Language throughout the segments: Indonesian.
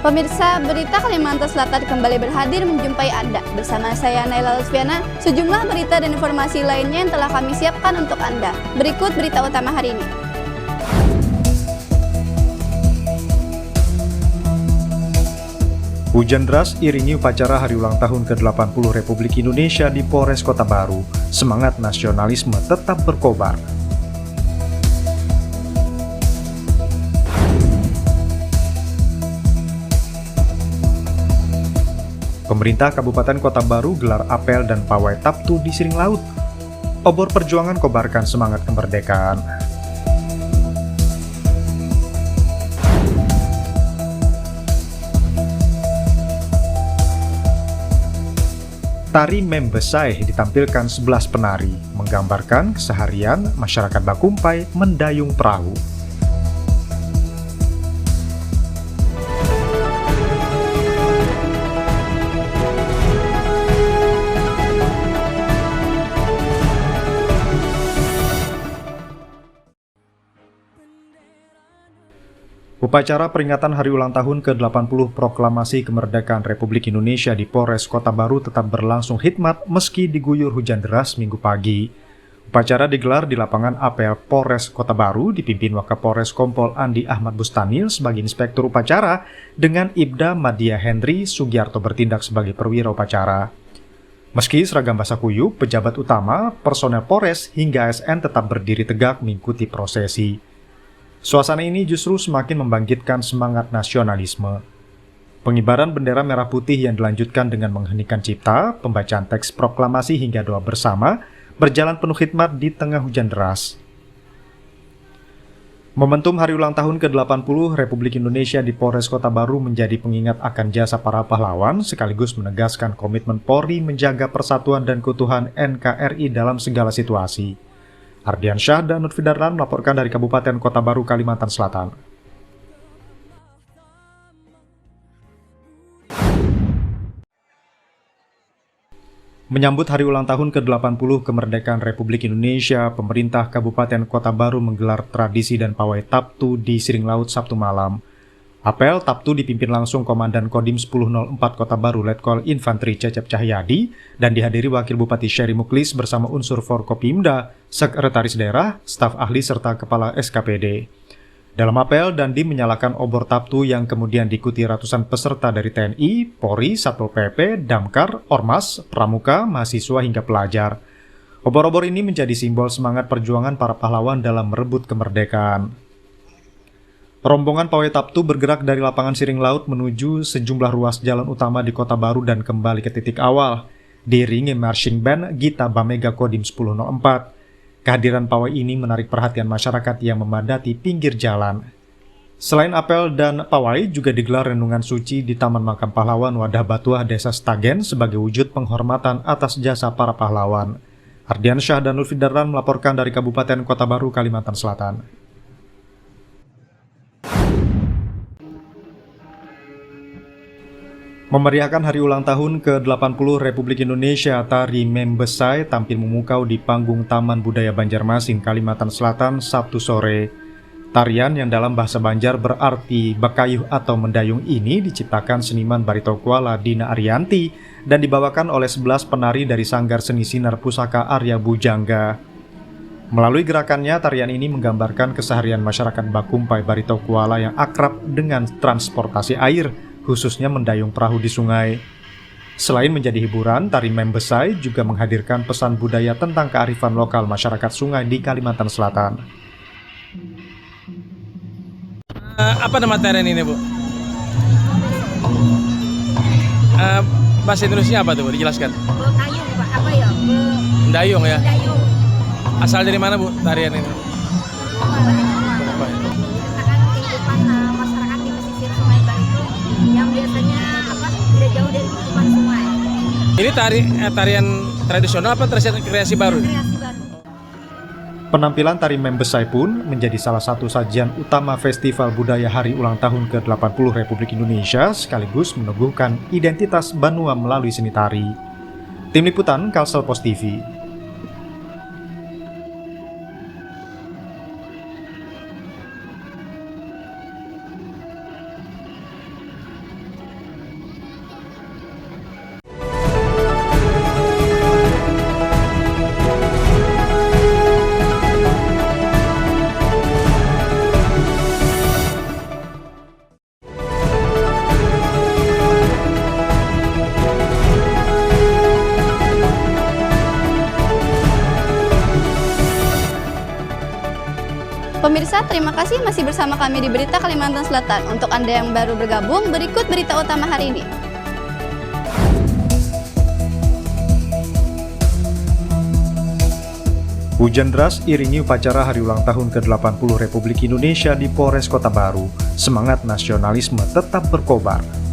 Pemirsa, berita Kalimantan Selatan kembali berhadir menjumpai Anda. Bersama saya Naila Lutfiana, sejumlah berita dan informasi lainnya yang telah kami siapkan untuk Anda. Berikut berita utama hari ini. Hujan deras iringi upacara hari ulang tahun ke-80 Republik Indonesia di Polres Kota Baru. Semangat nasionalisme tetap berkobar. Pemerintah Kabupaten Kota Baru gelar apel dan pawai Taptu di Siring Laut. Obor perjuangan kobarkan semangat kemerdekaan. Tari Membesai ditampilkan 11 penari, menggambarkan keseharian masyarakat Bakumpai mendayung perahu. Upacara peringatan hari ulang tahun ke-80 Proklamasi Kemerdekaan Republik Indonesia di Polres Kota Baru tetap berlangsung hikmat meski diguyur hujan deras Minggu pagi. Upacara digelar di lapangan apel Polres Kota Baru dipimpin Wakapolres Kompol Andi Ahmad Bustanil sebagai inspektur upacara dengan Ibda Madia Henry Sugiarto bertindak sebagai perwira upacara. Meski seragam basah kuyup, pejabat utama, personel Polres hingga ASN tetap berdiri tegak mengikuti prosesi. Suasana ini justru semakin membangkitkan semangat nasionalisme. Pengibaran bendera merah putih yang dilanjutkan dengan mengheningkan cipta, pembacaan teks proklamasi hingga doa bersama, berjalan penuh khidmat di tengah hujan deras. Momentum hari ulang tahun ke-80 Republik Indonesia di Polres Kota Baru menjadi pengingat akan jasa para pahlawan, sekaligus menegaskan komitmen Polri menjaga persatuan dan keutuhan NKRI dalam segala situasi. Ardiansyah dan Lutfi Darlan melaporkan dari Kabupaten Kota Baru, Kalimantan Selatan. Menyambut hari ulang tahun ke-80 kemerdekaan Republik Indonesia, pemerintah Kabupaten Kota Baru menggelar tradisi dan pawai Taptu di Siring Laut Sabtu malam. Apel Taptu dipimpin langsung Komandan Kodim 1004 Kota Baru Letkol Infanteri Cecep Cahyadi dan dihadiri Wakil Bupati Syeri Muklis bersama unsur Forkopimda, Sekretaris Daerah, staf ahli serta Kepala SKPD. Dalam apel, Dandim menyalakan obor Taptu yang kemudian diikuti ratusan peserta dari TNI, Polri, Satpol PP, Damkar, Ormas, Pramuka, mahasiswa hingga pelajar. Obor-obor ini menjadi simbol semangat perjuangan para pahlawan dalam merebut kemerdekaan. Rombongan pawai Taptu bergerak dari lapangan Siring Laut menuju sejumlah ruas jalan utama di Kota Baru dan kembali ke titik awal, diiringi marching band Gita Bamega Kodim 1004. Kehadiran pawai ini menarik perhatian masyarakat yang memadati pinggir jalan. Selain apel dan pawai, juga digelar renungan suci di Taman Makam Pahlawan Wadah Batuah Desa Stagen sebagai wujud penghormatan atas jasa para pahlawan. Ardiansyah dan Lutfi Darlan melaporkan dari Kabupaten Kota Baru, Kalimantan Selatan. Memeriahkan hari ulang tahun ke-80 Republik Indonesia, tari Membesai tampil memukau di panggung Taman Budaya Banjarmasin, Kalimantan Selatan, Sabtu sore. Tarian yang dalam bahasa Banjar berarti bakayuh atau mendayung ini diciptakan seniman Barito Kuala Dina Arianti dan dibawakan oleh 11 penari dari Sanggar Seni Sinar Pusaka Arya Bujangga. Melalui gerakannya, tarian ini menggambarkan keseharian masyarakat Bakumpai Barito Kuala yang akrab dengan transportasi air, khususnya mendayung perahu di sungai. Selain menjadi hiburan, tari Membesai juga menghadirkan pesan budaya tentang kearifan lokal masyarakat sungai di Kalimantan Selatan. Apa nama tarian ini, Bu? Bahasa Indonesia apa tuh, Bu? Dijelaskan. Bekayung, Pak. Apa ya? Mendayung ya? Bekayung. Asal dari mana, Bu, tarian ini? Kehidupan masyarakat di pesisir Sungai Barito yang biasanya tidak jauh dari kehidupan sungai. Ini tarian tradisional apa kreasi baru? Kreasi baru. Penampilan tari Membesai pun menjadi salah satu sajian utama Festival Budaya Hari Ulang Tahun ke-80 Republik Indonesia, sekaligus meneguhkan identitas Banua melalui seni tari. Tim Liputan Kalsel Pos TV. Pemirsa, terima kasih masih bersama kami di Berita Kalimantan Selatan. Untuk Anda yang baru bergabung, berikut berita utama hari ini. Hujan deras iringi upacara hari ulang tahun ke-80 Republik Indonesia di Polres Kota Baru. Semangat nasionalisme tetap berkobar.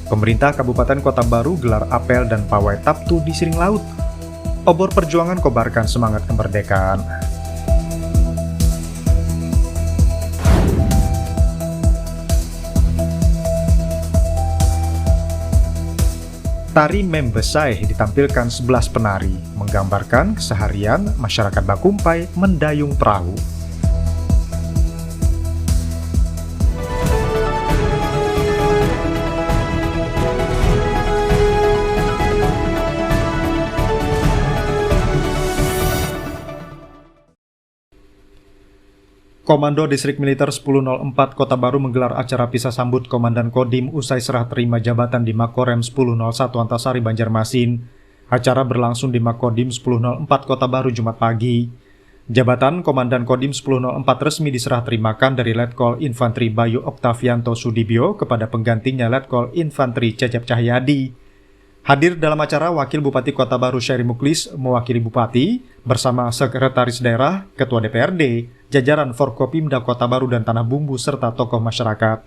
Pemerintah Kabupaten Kota Baru gelar apel dan pawai Taptu di Siring Laut. Obor perjuangan kobarkan semangat kemerdekaan. Tari Membesai ditampilkan 11 penari, menggambarkan keseharian masyarakat Bakumpai mendayung perahu. Komando Distrik Militer 1004 Kota Baru menggelar acara pisah sambut Komandan Kodim usai serah terima jabatan di Makorem 1001 Antasari Banjarmasin. Acara berlangsung di Makodim 1004 Kota Baru Jumat pagi. Jabatan Komandan Kodim 1004 resmi diserah terimakan dari Letkol Infantri Bayu Oktavianto Sudibyo kepada penggantinya Letkol Infantri Cecep Cahyadi. Hadir dalam acara Wakil Bupati Kota Baru Syahri Muklis mewakili Bupati bersama Sekretaris Daerah, Ketua DPRD, jajaran Forkopimda Kota Baru dan Tanah Bumbu serta tokoh masyarakat.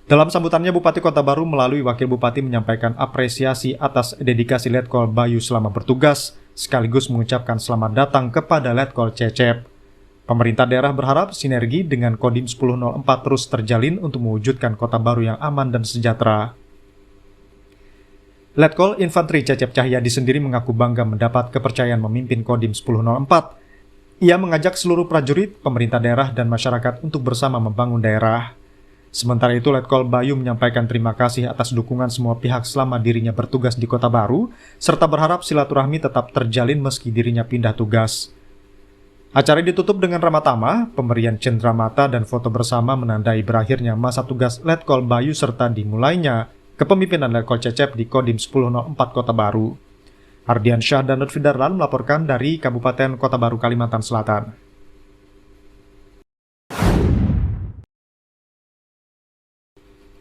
Dalam sambutannya, Bupati Kota Baru melalui Wakil Bupati menyampaikan apresiasi atas dedikasi Letkol Bayu selama bertugas, sekaligus mengucapkan selamat datang kepada Letkol Cecep. Pemerintah daerah berharap sinergi dengan Kodim 1004 terus terjalin untuk mewujudkan Kota Baru yang aman dan sejahtera. Letkol Infantri Cecep Cahyadi sendiri mengaku bangga mendapat kepercayaan memimpin Kodim 1004. Ia mengajak seluruh prajurit, pemerintah daerah, dan masyarakat untuk bersama membangun daerah. Sementara itu, Letkol Bayu menyampaikan terima kasih atas dukungan semua pihak selama dirinya bertugas di Kota Baru, serta berharap silaturahmi tetap terjalin meski dirinya pindah tugas. Acara ditutup dengan ramah tamah, pemberian cenderamata dan foto bersama menandai berakhirnya masa tugas Letkol Bayu serta dimulainya kepemimpinan Letkol Cecep di Kodim 1004 Kota Baru. Ardian Syah dan Lutfi Darlan melaporkan dari Kabupaten Kota Baru, Kalimantan Selatan.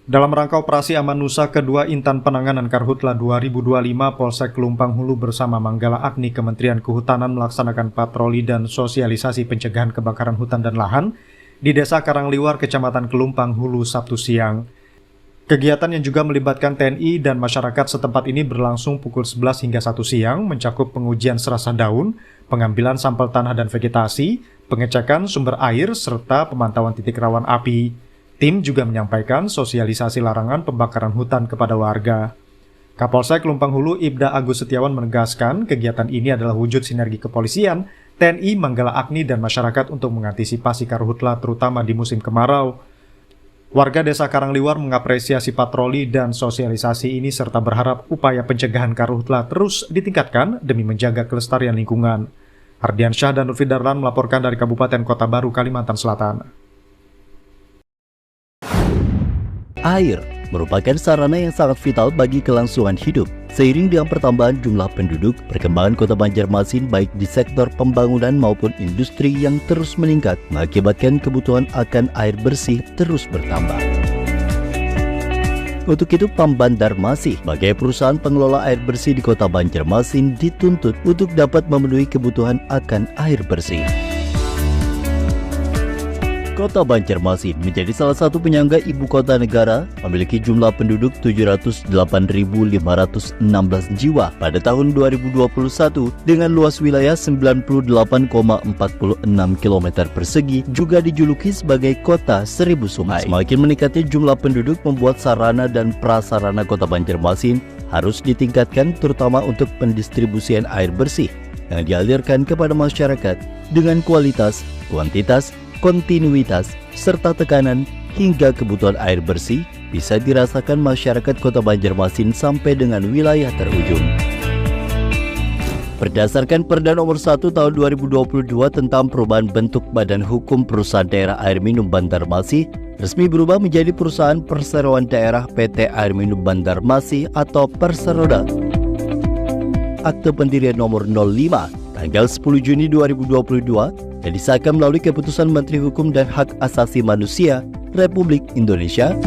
Dalam rangka operasi Aman Nusa kedua Intan Penanganan Karhutla 2025, Polsek Lumpang Hulu bersama Manggala Agni Kementerian Kehutanan melaksanakan patroli dan sosialisasi pencegahan kebakaran hutan dan lahan di Desa Karangliwar, Kecamatan Kelumpang Hulu, Sabtu siang. Kegiatan yang juga melibatkan TNI dan masyarakat setempat ini berlangsung pukul 11 hingga 1 siang, mencakup pengujian serasa daun, pengambilan sampel tanah dan vegetasi, pengecekan sumber air, serta pemantauan titik rawan api. Tim juga menyampaikan sosialisasi larangan pembakaran hutan kepada warga. Kapolsek Lumpang Hulu Ibda Agus Setiawan menegaskan kegiatan ini adalah wujud sinergi kepolisian, TNI, Manggala Agni, dan masyarakat untuk mengantisipasi karhutla terutama di musim kemarau. Warga Desa Karangliwar mengapresiasi patroli dan sosialisasi ini serta berharap upaya pencegahan karhutla terus ditingkatkan demi menjaga kelestarian lingkungan. Ardian Syah dan Lutfi Darlan melaporkan dari Kabupaten Kota Baru, Kalimantan Selatan. Air merupakan sarana yang sangat vital bagi kelangsungan hidup. Seiring dengan pertambahan jumlah penduduk, perkembangan Kota Banjarmasin baik di sektor pembangunan maupun industri yang terus meningkat mengakibatkan kebutuhan akan air bersih terus bertambah. Untuk itu, Pambandarmasi sebagai perusahaan pengelola air bersih di Kota Banjarmasin dituntut untuk dapat memenuhi kebutuhan akan air bersih. Kota Banjarmasin menjadi salah satu penyangga ibu kota negara, memiliki jumlah penduduk 708.516 jiwa pada tahun 2021 dengan luas wilayah 98,46 km persegi, juga dijuluki sebagai kota 1000 sungai. Semakin meningkatnya jumlah penduduk membuat sarana dan prasarana Kota Banjarmasin harus ditingkatkan, terutama untuk pendistribusian air bersih yang dialirkan kepada masyarakat dengan kualitas, kuantitas, kontinuitas, serta tekanan hingga kebutuhan air bersih bisa dirasakan masyarakat Kota Banjarmasin sampai dengan wilayah terujung. Berdasarkan Perda Nomor 1 Tahun 2022 tentang perubahan bentuk Badan Hukum Perusahaan Daerah Air Minum Banjarmasin resmi berubah menjadi perusahaan perseroan daerah PT Air Minum Banjarmasin atau Perseroda. Akte pendirian nomor 05 tanggal 10 Juni 2022 dan disahkan melalui keputusan Menteri Hukum dan Hak Asasi Manusia Republik Indonesia.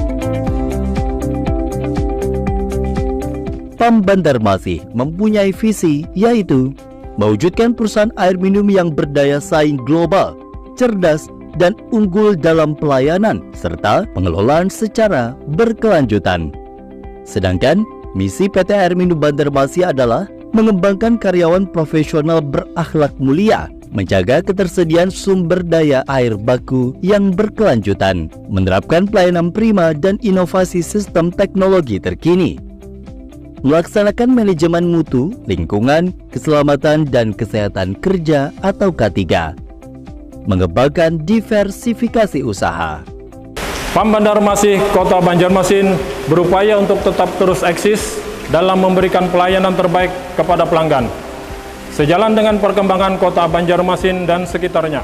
PAM Banjarmasin mempunyai visi yaitu mewujudkan perusahaan air minum yang berdaya saing global, cerdas, dan unggul dalam pelayanan serta pengelolaan secara berkelanjutan. Sedangkan misi PT Air Minum Banjarmasin adalah mengembangkan karyawan profesional berakhlak mulia, menjaga ketersediaan sumber daya air baku yang berkelanjutan, menerapkan pelayanan prima dan inovasi sistem teknologi terkini, melaksanakan manajemen mutu, lingkungan, keselamatan, dan kesehatan kerja atau K3, mengembangkan diversifikasi usaha. PAM Banjarmasin Kota Banjarmasin berupaya untuk tetap terus eksis dalam memberikan pelayanan terbaik kepada pelanggan. Sejalan dengan perkembangan Kota Banjarmasin dan sekitarnya,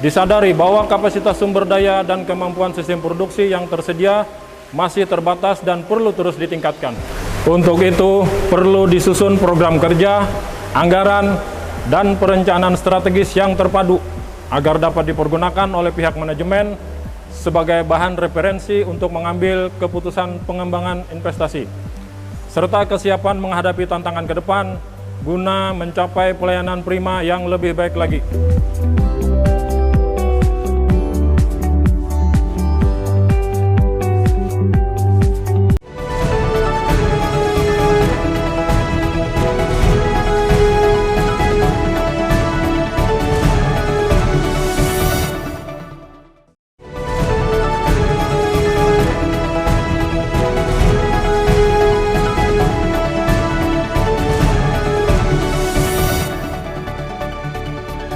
disadari bahwa kapasitas sumber daya dan kemampuan sistem produksi yang tersedia masih terbatas dan perlu terus ditingkatkan. Untuk itu, perlu disusun program kerja, anggaran, dan perencanaan strategis yang terpadu agar dapat dipergunakan oleh pihak manajemen sebagai bahan referensi untuk mengambil keputusan pengembangan investasi, serta kesiapan menghadapi tantangan ke depan guna mencapai pelayanan prima yang lebih baik lagi.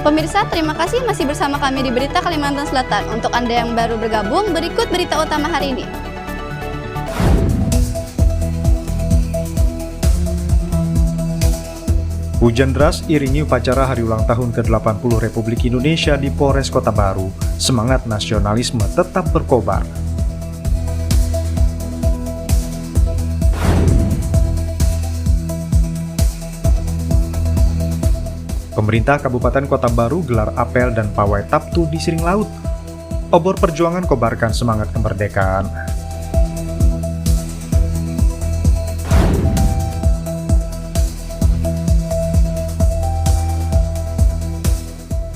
Pemirsa, terima kasih masih bersama kami di Berita Kalimantan Selatan. Untuk Anda yang baru bergabung, berikut berita utama hari ini. Hujan deras iringi upacara hari ulang tahun ke-80 Republik Indonesia di Polres Kota Baru. Semangat nasionalisme tetap berkobar. Pemerintah Kabupaten Kota Baru gelar apel dan pawai Taptu di Siring Laut. Obor perjuangan kobarkan semangat kemerdekaan.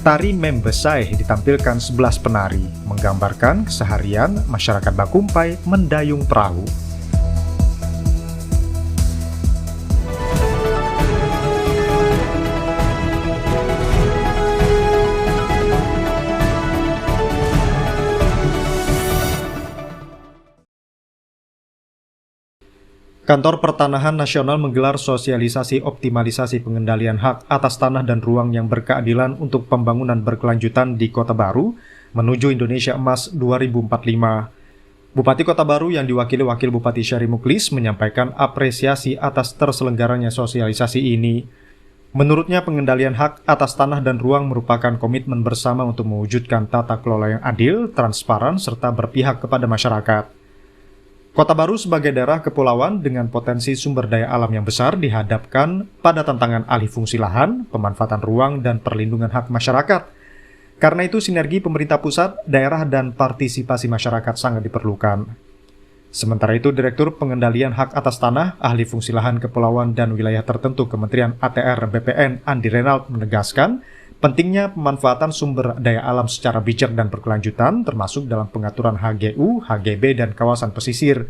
Tari Membesai ditampilkan 11 penari, menggambarkan keseharian masyarakat Bakumpai mendayung perahu. Kantor Pertanahan Nasional menggelar sosialisasi optimalisasi pengendalian hak atas tanah dan ruang yang berkeadilan untuk pembangunan berkelanjutan di Kota Baru menuju Indonesia Emas 2045. Bupati Kota Baru yang diwakili Wakil Bupati Syari Muklis menyampaikan apresiasi atas terselenggaranya sosialisasi ini. Menurutnya pengendalian hak atas tanah dan ruang merupakan komitmen bersama untuk mewujudkan tata kelola yang adil, transparan, serta berpihak kepada masyarakat. Kota Baru sebagai daerah kepulauan dengan potensi sumber daya alam yang besar dihadapkan pada tantangan alih fungsi lahan, pemanfaatan ruang, dan perlindungan hak masyarakat. Karena itu sinergi pemerintah pusat, daerah, dan partisipasi masyarakat sangat diperlukan. Sementara itu, Direktur Pengendalian Hak Atas Tanah, Ahli Fungsi Lahan Kepulauan dan Wilayah Tertentu Kementerian ATR BPN Andi Renald menegaskan pentingnya pemanfaatan sumber daya alam secara bijak dan berkelanjutan, termasuk dalam pengaturan HGU, HGB, dan kawasan pesisir.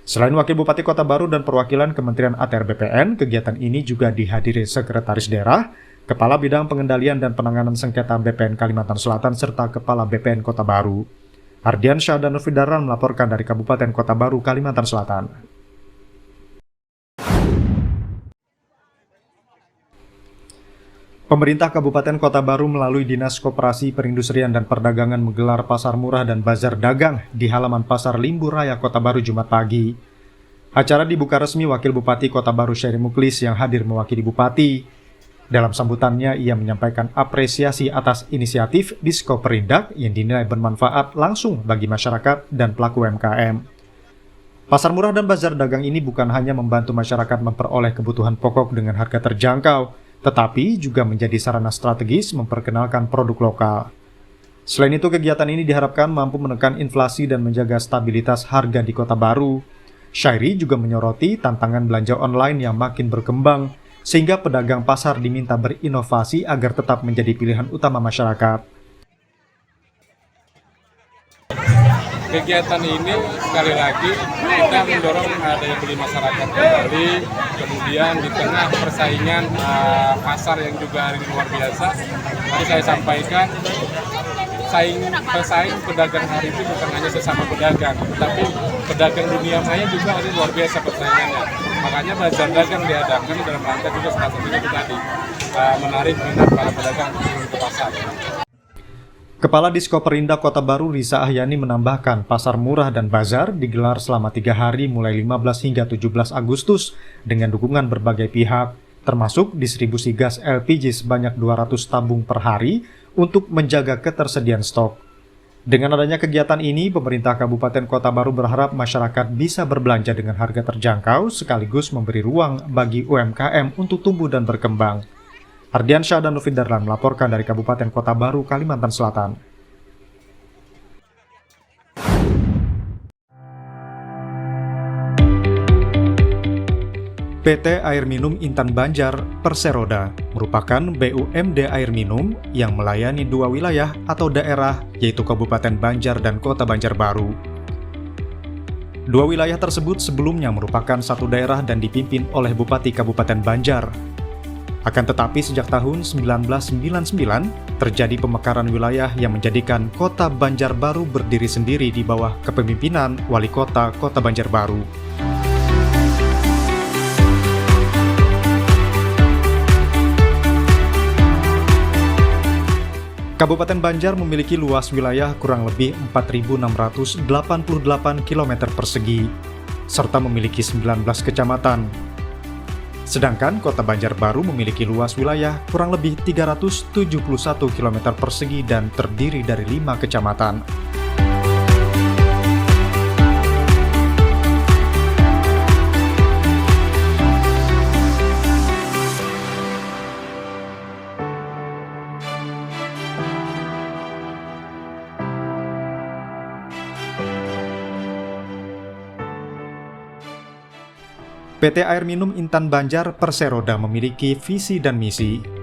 Selain Wakil Bupati Kota Baru dan perwakilan Kementerian ATR BPN, kegiatan ini juga dihadiri Sekretaris Daerah, Kepala Bidang Pengendalian dan Penanganan Sengketa BPN Kalimantan Selatan, serta Kepala BPN Kota Baru. Ardian Syah dan Novidaran melaporkan dari Kabupaten Kota Baru, Kalimantan Selatan. Pemerintah Kabupaten Kota Baru melalui Dinas Koperasi Perindustrian dan Perdagangan menggelar pasar murah dan bazar dagang di halaman Pasar Limbu Raya Kota Baru Jumat pagi. Acara dibuka resmi Wakil Bupati Kota Baru Syari Muklis yang hadir mewakili Bupati. Dalam sambutannya, ia menyampaikan apresiasi atas inisiatif Diskoperindak yang dinilai bermanfaat langsung bagi masyarakat dan pelaku UMKM. Pasar murah dan bazar dagang ini bukan hanya membantu masyarakat memperoleh kebutuhan pokok dengan harga terjangkau, tetapi juga menjadi sarana strategis memperkenalkan produk lokal. Selain itu, kegiatan ini diharapkan mampu menekan inflasi dan menjaga stabilitas harga di Kota Baru. Syairi juga menyoroti tantangan belanja online yang makin berkembang, sehingga pedagang pasar diminta berinovasi agar tetap menjadi pilihan utama masyarakat. Kegiatan ini sekali lagi kita mendorong daya beli masyarakat kembali, kemudian di tengah persaingan pasar yang juga hari ini luar biasa. Tadi saya sampaikan, pesaing pedagang hari ini bukan hanya sesama pedagang, tapi pedagang dunia maya juga hari luar biasa persaingannya. Makanya bazar dagang diadakan dalam rangka juga salah satunya itu tadi, menarik minat para pedagang untuk ke pasar. Kepala Diskoperindak Kota Baru Risa Ahyani menambahkan pasar murah dan bazar digelar selama 3 hari mulai 15 hingga 17 Agustus dengan dukungan berbagai pihak, termasuk distribusi gas LPG sebanyak 200 tabung per hari untuk menjaga ketersediaan stok. Dengan adanya kegiatan ini, pemerintah Kabupaten Kota Baru berharap masyarakat bisa berbelanja dengan harga terjangkau sekaligus memberi ruang bagi UMKM untuk tumbuh dan berkembang. Ardiansyah dan Nufin Darlan melaporkan dari Kabupaten Kota Baru, Kalimantan Selatan. PT Air Minum Intan Banjar Perseroda merupakan BUMD air minum yang melayani 2 wilayah atau daerah, yaitu Kabupaten Banjar dan Kota Banjarbaru. 2 wilayah tersebut sebelumnya merupakan satu daerah dan dipimpin oleh Bupati Kabupaten Banjar. Akan tetapi sejak tahun 1999 terjadi pemekaran wilayah yang menjadikan Kota Banjarbaru berdiri sendiri di bawah kepemimpinan Wali Kota Kota Banjarbaru. Kabupaten Banjar memiliki luas wilayah kurang lebih 4.688 km persegi, serta memiliki 19 kecamatan. Sedangkan Kota Banjarbaru memiliki luas wilayah kurang lebih 371 km persegi dan terdiri dari 5 kecamatan. PT Air Minum Intan Banjar Perseroda memiliki visi dan misi.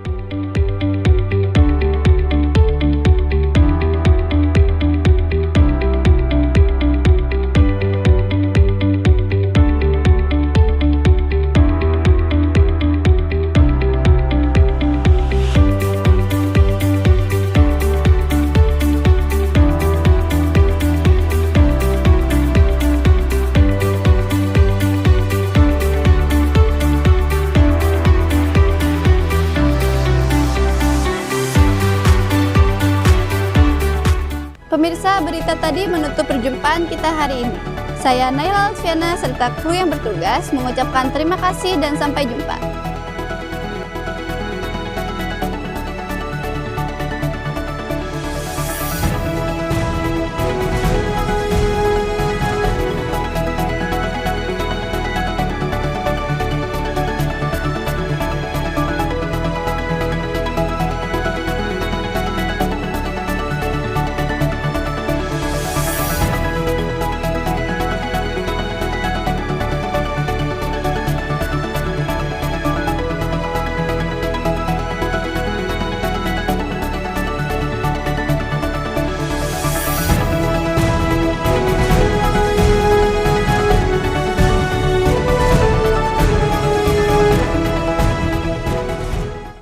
Pemirsa, berita tadi menutup perjumpaan kita hari ini. Saya Naila Alfiana serta kru yang bertugas mengucapkan terima kasih dan sampai jumpa.